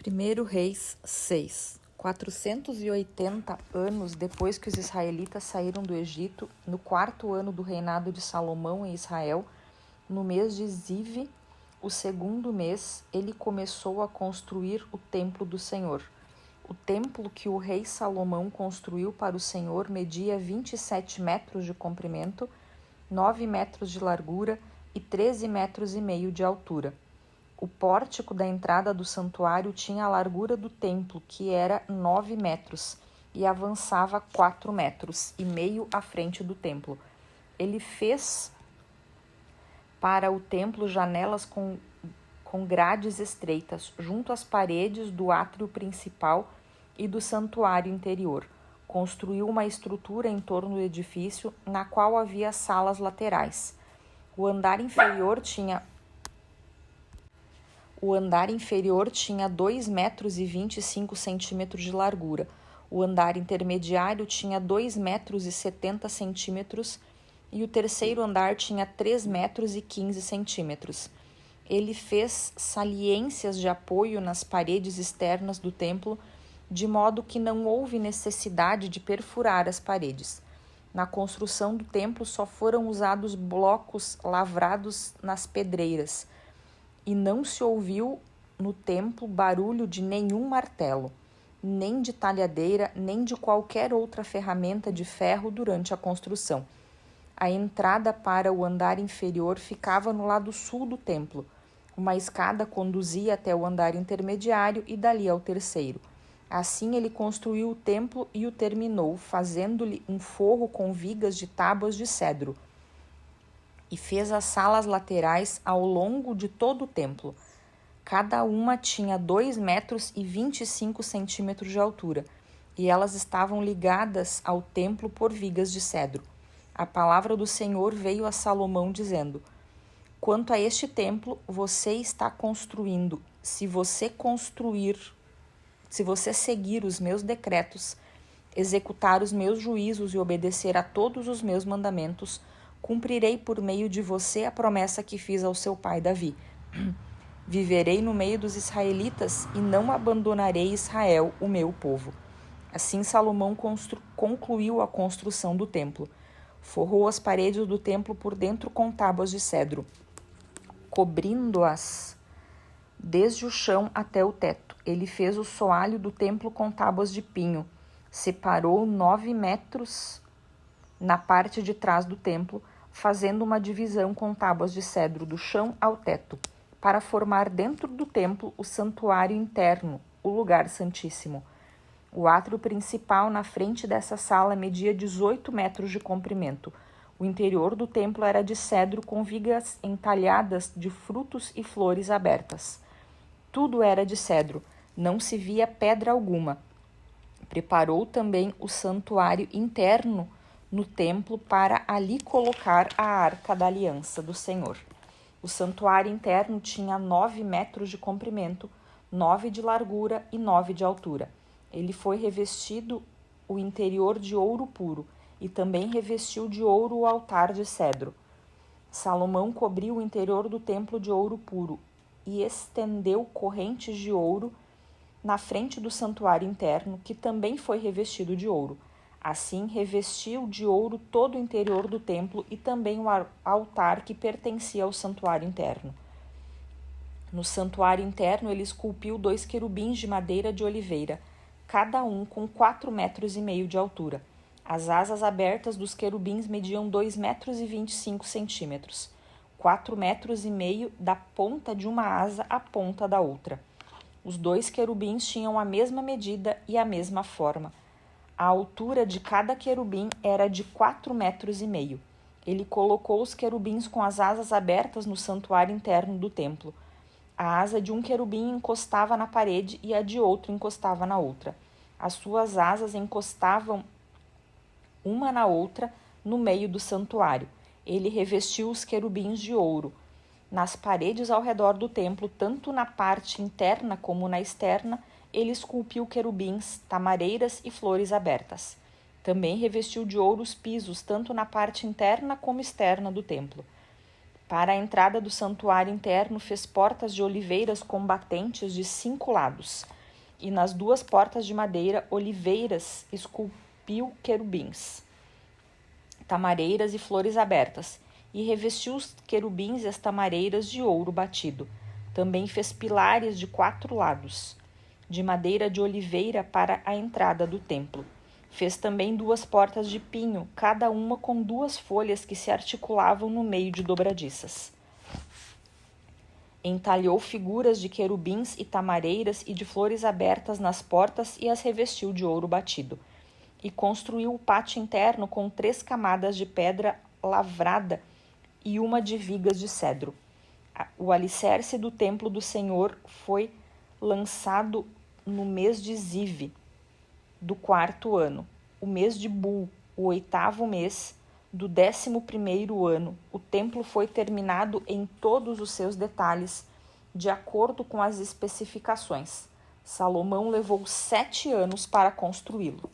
1 Reis 6. 480 anos depois que os israelitas saíram do Egito, no 4º ano do reinado de Salomão em Israel, no mês de Ziv, o 2º mês, ele começou a construir o templo do Senhor. O templo que o rei Salomão construiu para o Senhor media 27 metros de comprimento, 9 metros de largura e 13,5 metros de altura. O pórtico da entrada do santuário tinha a largura do templo, que era 9 metros, e avançava 4,5 metros à frente do templo. Ele fez para o templo janelas com grades estreitas, junto às paredes do átrio principal e do santuário interior. Construiu uma estrutura em torno do edifício, na qual havia salas laterais. O andar inferior tinha 2,25 metros de largura. O andar intermediário tinha 2,70 metros e o terceiro andar tinha 3,15 metros. Ele fez saliências de apoio nas paredes externas do templo, de modo que não houve necessidade de perfurar as paredes. Na construção do templo só foram usados blocos lavrados nas pedreiras, e não se ouviu no templo barulho de nenhum martelo, nem de talhadeira, nem de qualquer outra ferramenta de ferro durante a construção. A entrada para o andar inferior ficava no lado sul do templo. Uma escada conduzia até o andar intermediário e dali ao terceiro. Assim ele construiu o templo e o terminou, fazendo-lhe um forro com vigas de tábuas de cedro. E fez as salas laterais ao longo de todo o templo. Cada uma tinha 2,25 metros de altura, e elas estavam ligadas ao templo por vigas de cedro. A palavra do Senhor veio a Salomão dizendo: quanto a este templo, você está construindo. Se você seguir os meus decretos, executar os meus juízos e obedecer a todos os meus mandamentos, cumprirei por meio de você a promessa que fiz ao seu pai Davi. Viverei no meio dos israelitas e não abandonarei Israel, o meu povo. Assim Salomão concluiu a construção do templo. Forrou as paredes do templo por dentro com tábuas de cedro, cobrindo-as desde o chão até o teto. Ele fez o soalho do templo com tábuas de pinho. Separou 9 metros na parte de trás do templo, fazendo uma divisão com tábuas de cedro do chão ao teto, para formar dentro do templo o santuário interno, o lugar santíssimo. O átrio principal na frente dessa sala media 18 metros de comprimento. O interior do templo era de cedro com vigas entalhadas de frutos e flores abertas. Tudo era de cedro, não se via pedra alguma. Preparou também o santuário interno no templo para ali colocar a arca da aliança do Senhor. O santuário interno tinha 9 metros de comprimento, 9 de largura e 9 de altura. Ele foi revestido o interior de ouro puro e também revestiu de ouro o altar de cedro. Salomão cobriu o interior do templo de ouro puro e estendeu correntes de ouro na frente do santuário interno, que também foi revestido de ouro. Assim, revestiu de ouro todo o interior do templo e também o altar que pertencia ao santuário interno. No santuário interno, ele esculpiu 2 querubins de madeira de oliveira, cada um com 4,5 metros de altura. As asas abertas dos querubins mediam 2,25 metros, 4,5 metros da ponta de uma asa à ponta da outra. Os 2 querubins tinham a mesma medida e a mesma forma. A altura de cada querubim era de 4,5 metros. Ele colocou os querubins com as asas abertas no santuário interno do templo. A asa de um querubim encostava na parede e a de outro encostava na outra. As suas asas encostavam uma na outra no meio do santuário. Ele revestiu os querubins de ouro. Nas paredes ao redor do templo, tanto na parte interna como na externa, ele esculpiu querubins, tamareiras e flores abertas. Também revestiu de ouro os pisos, tanto na parte interna como externa do templo. Para a entrada do santuário interno, fez portas de oliveiras combatentes de 5 lados, e nas 2 portas de madeira, oliveiras esculpiu querubins, tamareiras e flores abertas, e revestiu os querubins e as tamareiras de ouro batido. Também fez pilares de 4 lados, de madeira de oliveira para a entrada do templo. Fez também 2 portas de pinho, cada uma com 2 folhas que se articulavam no meio de dobradiças. Entalhou figuras de querubins e tamareiras e de flores abertas nas portas e as revestiu de ouro batido. E construiu o pátio interno com 3 camadas de pedra lavrada e uma de vigas de cedro. O alicerce do templo do Senhor foi lançado no mês de Ziv, do 4º ano, o mês de Bul, o 8º mês do 11º ano. O templo foi terminado em todos os seus detalhes, de acordo com as especificações. Salomão levou 7 anos para construí-lo.